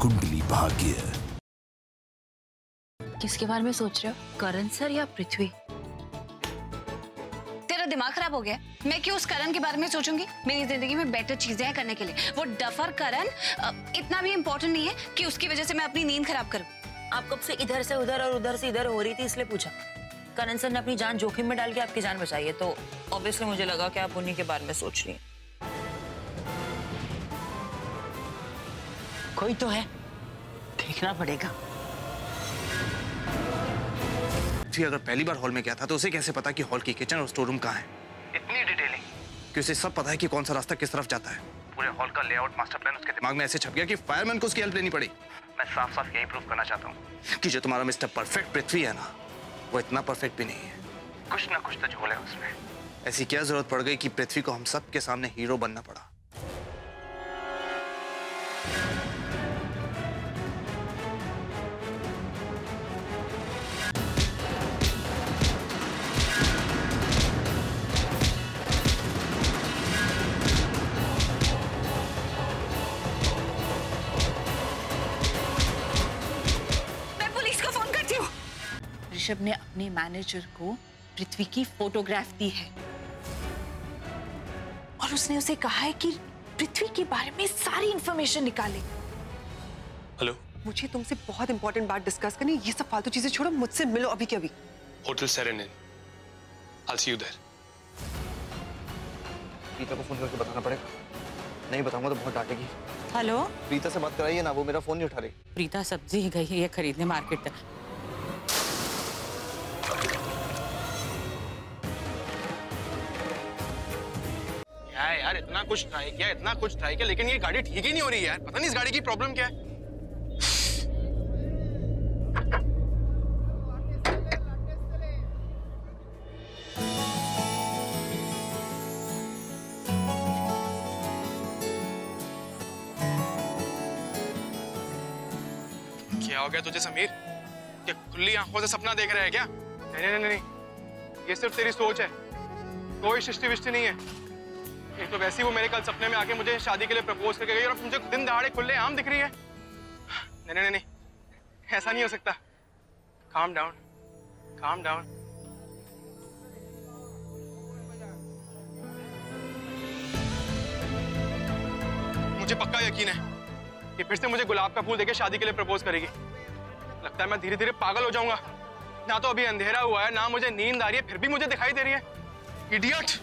कुंडली भाग्य। किसके बारे में सोच रहे हो, करण सर या पृथ्वी? तेरा दिमाग खराब हो गया? मैं क्यों उस करण के बारे में सोचूंगी? मेरी जिंदगी में बेटर चीजें हैं करने के लिए। वो डफर करण इतना भी इम्पोर्टेंट नहीं है कि उसकी वजह से मैं अपनी नींद खराब करूं। आप कब से इधर से उधर और उधर से इधर हो रही थी, इसलिए पूछा। करण सर ने अपनी जान जोखिम में डाल के आपकी जान बचाई है, तो ऑब्वियसली मुझे लगा कि आप उन्हीं के बारे में सोच रही हैं। कोई तो है, देखना पड़ेगा। अगर पहली बार हॉल में गया था तो उसे कैसे पता कि हॉल की किचन और स्टोर रूम कहाँ है? इतनी डिटेलिंग कि उसे सब पता है कि कौन सा रास्ता किस तरफ जाता है। पूरे हॉल का लेआउट, मास्टर प्लान उसके दिमाग में ऐसे छप गया कि फायरमैन को उसकी हेल्प लेनी पड़ी। मैं साफ साफ यही प्रूव करना चाहता हूँ कि जो तुम्हारा मिस्टर परफेक्ट पृथ्वी है ना, वो इतना परफेक्ट भी नहीं है। कुछ ना कुछ तो झोल है उसमें। ऐसी क्या जरूरत पड़ गई कि पृथ्वी को हम सब के सामने हीरो बनना पड़ा? ऋषभ ने अपने मैनेजर को पृथ्वी की फोटोग्राफ दी है और उसने उसे कहा है कि पृथ्वी के बारे में सारी इंफॉर्मेशन निकाले। हेलो, मुझे तुमसे बहुत इंपॉर्टेंट बात डिस्कस करनी। ये सब फालतू चीजें छोड़ो, मुझसे मिलो अभी के अभी। होटल सेरेनिन, I'll see you there। Preeta को फोन करके बताना पड़ेगा, नहीं बताऊंगा तो बहुत डांटेगी। हेलो, प्रीता से बात कराइए ना, वो मेरा फोन नहीं उठा रही। प्रीता सब्जी गई है खरीदने मार्केट तक। यार इतना कुछ ट्राई किया, लेकिन ये गाड़ी ठीक ही नहीं हो रही है यार। पता नहीं इस गाड़ी की प्रॉब्लम क्या है। क्या हो गया तुझे समीर? क्या खुली आंखों से सपना देख रहा है क्या? नहीं, ये सिर्फ तेरी सोच है, कोई सृष्टि विष्टि नहीं है। एक तो वैसे ही वो मेरे कल सपने में आके मुझे शादी के लिए प्रपोज करके गई और मुझे दिन दहाड़े खुले आम दिख रही है। नहीं, ऐसा नहीं हो सकता। Calm down. मुझे पक्का यकीन है कि फिर से मुझे गुलाब का फूल देके शादी के लिए प्रपोज करेगी। लगता है मैं धीरे धीरे पागल हो जाऊंगा। ना तो अभी अंधेरा हुआ है, ना मुझे नींद आ रही है, फिर भी मुझे दिखाई दे रही है। इडियट।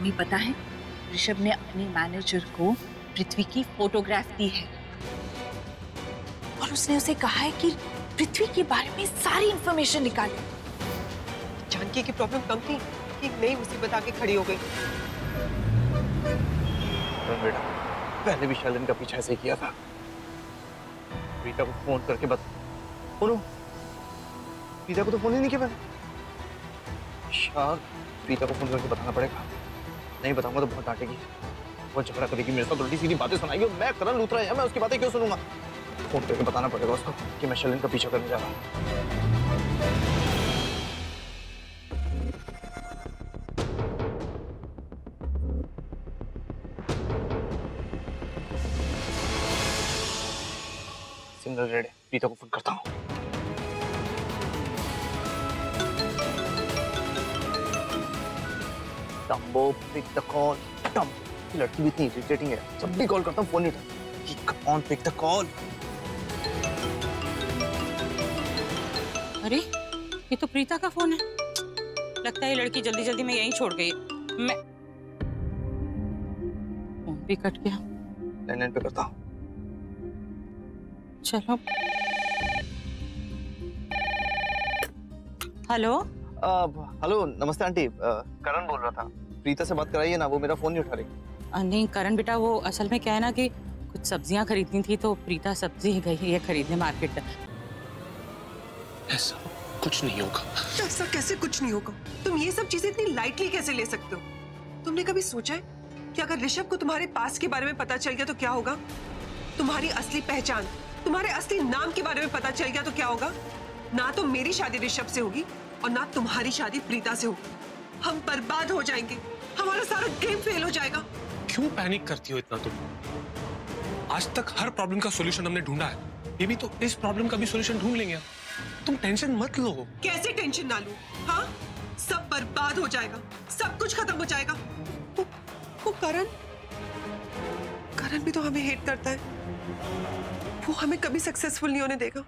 तुम्हें पता है, ऋषभ ने अपने मैनेजर को पृथ्वी की फोटोग्राफ दी है और उसने उसे कहा है कि पृथ्वी के बारे में सारी इंफॉर्मेशन निकाले। जानकी की प्रॉब्लम कम थी कि नई मुसीबत आके खड़ी हो गई। बेटा, पहले भी शैलन का पीछा ऐसे किया था। प्रीता को फोन करके बोलो, प्रीता को तो फोन ही नहीं किया मैंने। शायद प्रीता को फोन करके बताना पड़ेगा, नहीं बताऊंगा तो बहुत डांटेगी, बहुत झगड़ा करेगी मेरे साथ, उल्टी सीधी बातें सुनाएगी। मैं करण लूथरा है, मैं उसकी बातें क्यों सुनूंगा? फोन करके बताना पड़ेगा उसको कि मैं शैलन का पीछा करने जा रहा हूँ। सिग्नल रेडी, प्रीता को फोन करता हूँ। टम्बो, पिक द कॉल। टम्बो, लड़की भी इतनी इरिटेटिंग है, जब भी कॉल करता हूँ फोन नहीं उठाती। Come on, pick the call. अरे, ये तो प्रीता का फोन है। लगता है ये लड़की जल्दी जल्दी में यहीं छोड़ गई। मैं फोन भी कट गया। लैंडलाइन पे करता हूँ। चलो। हेलो। हेलो, नमस्ते आंटी। करण बोल रहा था। प्रीता से बात कराइए ना, वो मेरा फोन नहीं उठा रही। नहीं करण बेटा, वो असल में क्या है ना कि कुछ सब्जियां खरीदनी थी, तो प्रीता सब्जी गई है खरीदने मार्केट तक। ऐसा कुछ नहीं होगा। ऐसा कैसे कुछ नहीं होगा? तुम ये सब चीजें इतनी लाइटली कैसे ले सकते हो? तुमने कभी सोचा है कि अगर ऋषभ को तुम्हारे पास के बारे में पता चल गया तो क्या होगा? तुम्हारी असली पहचान, तुम्हारे असली नाम के बारे में पता चल गया तो क्या होगा? ना तो मेरी शादी ऋषभ से होगी और ना तुम्हारी शादी प्रीता से होगी। हम बर्बाद हो जाएंगे, हमारा सारा गेम फेल हो जाएगा। क्यों पैनिक करती हो इतना तुम? आज तक हर प्रॉब्लम का सॉल्यूशन हमने ढूंढा है, ये भी तो इस प्रॉब्लम का भी सॉल्यूशन ढूंढ लेंगे। तुम टेंशन मत लो। कैसे टेंशन ना लूं? हाँ, सब बर्बाद हो जाएगा, सब कुछ खत्म हो जाएगा। वो करण भी तो हमें हेट करता है। वो हमें कभी सक्सेसफुल नहीं होने देगा।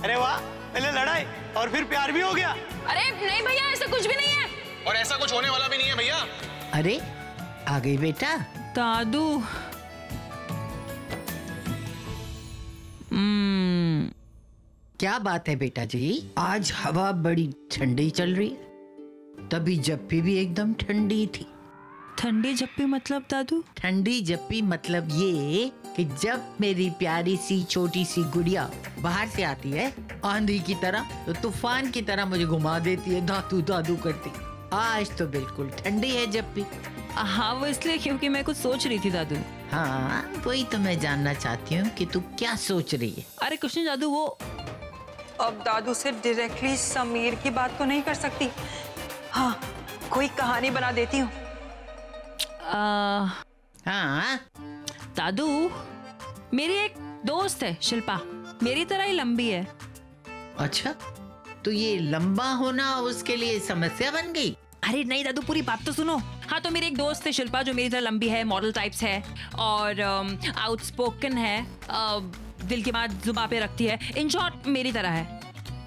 अरे वाह, पहले लड़ाई और फिर प्यार भी हो गया। अरे नहीं भैया, ऐसा कुछ भी नहीं है और ऐसा कुछ होने वाला भी नहीं है भैया। अरे आ गई बेटा। दादू, क्या बात है बेटा जी? आज हवा बड़ी ठंडी चल रही है, तभी जप्पी भी एकदम ठंडी थी। ठंडी जप्पी मतलब दादू? ठंडी जप्पी मतलब ये कि जब मेरी प्यारी सी छोटी सी गुड़िया बाहर से आती है आंधी की तरह, तो तूफान की तरह मुझे घुमा देती है, दादू दादू करती। आज तो बिल्कुल ठंडी है जप्पी। हाँ, वो इसलिए क्योंकि मैं कुछ सोच रही थी दादू। हाँ, वही तो मैं जानना चाहती हूँ कि तू क्या सोच रही है। अरे कुछ नहीं दादू, वो अब दादू से डायरेक्टली समीर की बात तो नहीं कर सकती। हाँ, कोई कहानी बना देती हूँ। हाँ दादू, मेरी एक दोस्त है शिल्पा, मेरी तरह ही लंबी है। अच्छा, तो ये लंबा होना उसके लिए समस्या बन गई? अरे नहीं दादू, पूरी बात तो सुनो। हाँ, तो मेरी एक दोस्त है शिल्पा जो मेरी तरह लंबी है, मॉडल टाइप्स है और आउटस्पोकन है, दिल की बात जुबान पे रखती है, इन शॉर्ट मेरी तरह है।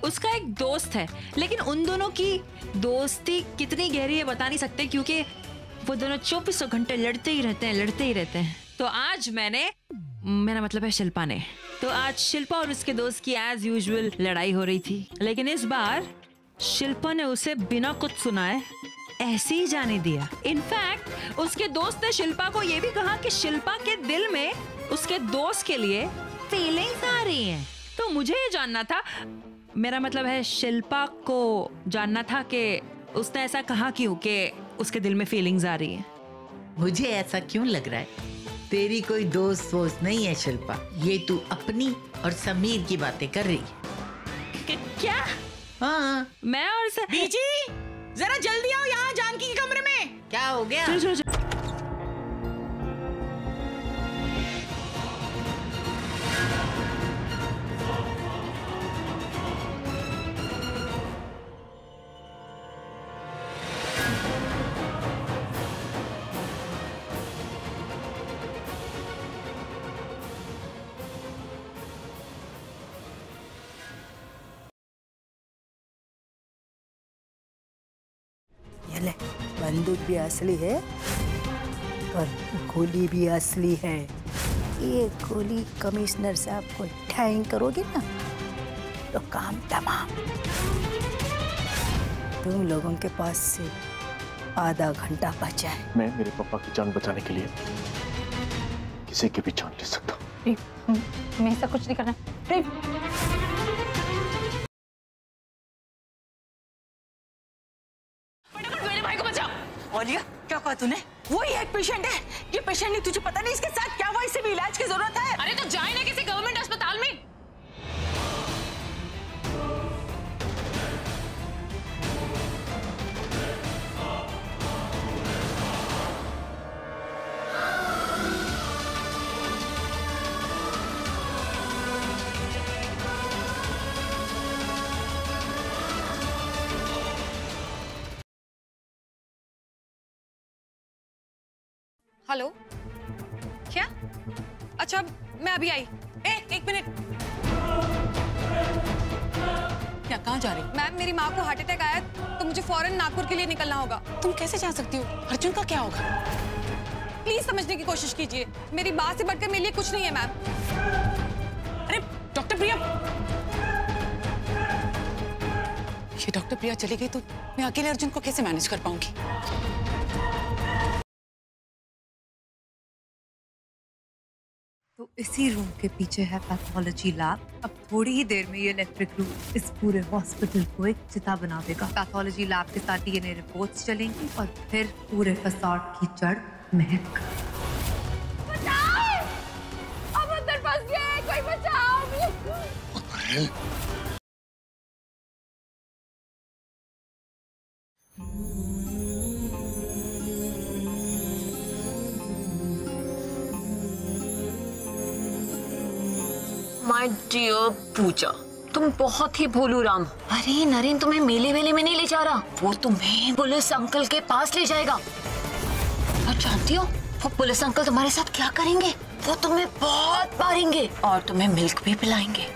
उसका एक दोस्त है, लेकिन उन दोनों की दोस्ती कितनी गहरी है बता नहीं सकते, क्योंकि वो दोनों 24 घंटे लड़ते ही रहते हैं। तो आज मेरा मतलब है शिल्पा ने, तो आज शिल्पा और उसके दोस्त की एज यूजुअल लड़ाई हो रही थी, लेकिन इस बार शिल्पा ने उसे बिना कुछ सुनाए ऐसे ही जाने दिया। इनफैक्ट उसके दोस्त ने शिल्पा को यह भी कहा कि शिल्पा के दिल में उसके दोस्त के लिए फीलिंग्स आ रही हैं। तो मुझे ये जानना था, मेरा मतलब है शिल्पा को जानना था कि उसने ऐसा कहा क्यों कि उसके दिल में फीलिंग्स आ रही हैं। मुझे ऐसा क्यों लग रहा है तेरी कोई दोस्त वोस्त नहीं है शिल्पा, ये तू अपनी और समीर की बातें कर रही है। क्या? हाँ, मैं और बीजी, जरा जल्दी आओ यहाँ जानकी के कमरे में। क्या हो गया? चलो। ये ले, बंदूक भी असली है और गोली भी असली है। ये गोली कमिश्नर साहब को ढाई करोगे ना तो काम तमाम। तुम लोगों के पास से आधा घंटा बचा है। मैं मेरे पापा की जान बचाने के लिए किसी की भी जान ले सकता हूँ। मैं ऐसा कुछ नहीं करना। मेरे भाई को बचाओ। बोलिए, क्या कहा तूने? वो ही एक पेशेंट है। ये पेशेंट नहीं, तुझे पता नहीं इसके साथ क्या हुआ, इसे भी इलाज की जरूरत है। अरे तो जाए ना किसी गवर्नमेंट अस्पताल में। हेलो, क्या? अच्छा, मैं अभी आई। एक मिनट। क्या, कहाँ जा रही? मैम, मेरी माँ को हार्ट अटैक आया तो मुझे फौरन नागपुर के लिए निकलना होगा। तुम कैसे जा सकती हो? अर्जुन का क्या होगा? प्लीज समझने की कोशिश कीजिए, मेरी बात से बढ़कर मेरे लिए कुछ नहीं है मैम। अरे डॉक्टर प्रिया, ये डॉक्टर प्रिया चली गई तो मैं अकेले अर्जुन को कैसे मैनेज कर पाऊंगी? तो इसी रूम के पीछे है पैथोलॉजी लैब। अब थोड़ी ही देर में ये इलेक्ट्रिक रूम इस पूरे हॉस्पिटल को एक चिता बना देगा। पैथोलॉजी लैब के साथ डीएनए रिपोर्ट्स चलेंगी और फिर पूरे फसाद की जड़ महक। बचाओ! अब अंदर फंस गया है, कोई बचाओ! माय डियर पूजा, तुम बहुत ही भोलू राम। अरे नरेन तुम्हें मेले वेले में नहीं ले जा रहा, वो तुम्हें पुलिस अंकल के पास ले जाएगा। और जानती हो वो पुलिस अंकल तुम्हारे साथ क्या करेंगे? वो तुम्हें बहुत मारेंगे और तुम्हें मिल्क भी पिलाएंगे।